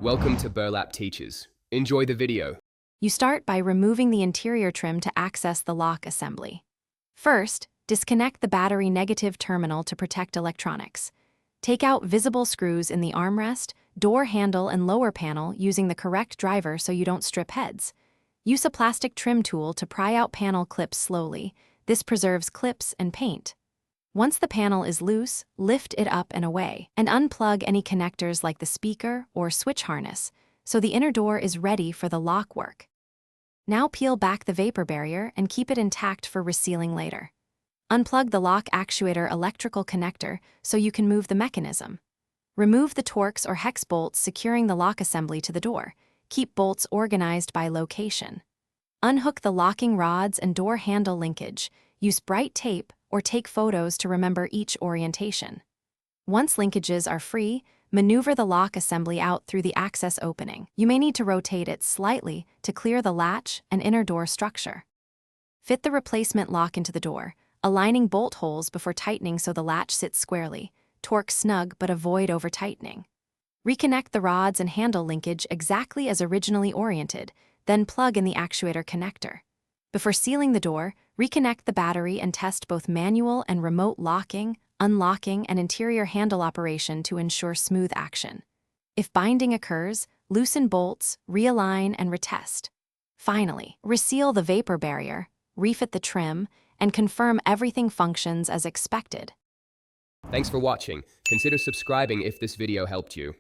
Welcome to Burlap Teachers. Enjoy the video. You start by removing the interior trim to access the lock assembly. First, disconnect the battery negative terminal to protect electronics. Take out visible screws in the armrest, door handle, and lower panel using the correct driver so you don't strip heads. Use a plastic trim tool to pry out panel clips slowly. This preserves clips and paint. Once the panel is loose, lift it up and away, and unplug any connectors like the speaker or switch harness, so the inner door is ready for the lock work. Now peel back the vapor barrier and keep it intact for resealing later. Unplug the lock actuator electrical connector so you can move the mechanism. Remove the Torx or hex bolts securing the lock assembly to the door. Keep bolts organized by location. Unhook the locking rods and door handle linkage. Use bright tape or take photos to remember each orientation. Once linkages are free, maneuver the lock assembly out through the access opening. You may need to rotate it slightly to clear the latch and inner door structure. Fit the replacement lock into the door, aligning bolt holes before tightening so the latch sits squarely. Torque snug but avoid over-tightening. Reconnect the rods and handle linkage exactly as originally oriented, then plug in the actuator connector. Before sealing the door, reconnect the battery and test both manual and remote locking, unlocking, and interior handle operation to ensure smooth action. If binding occurs, loosen bolts, realign, and retest. Finally, reseal the vapor barrier, refit the trim, and confirm everything functions as expected. Thanks for watching. Consider subscribing if this video helped you.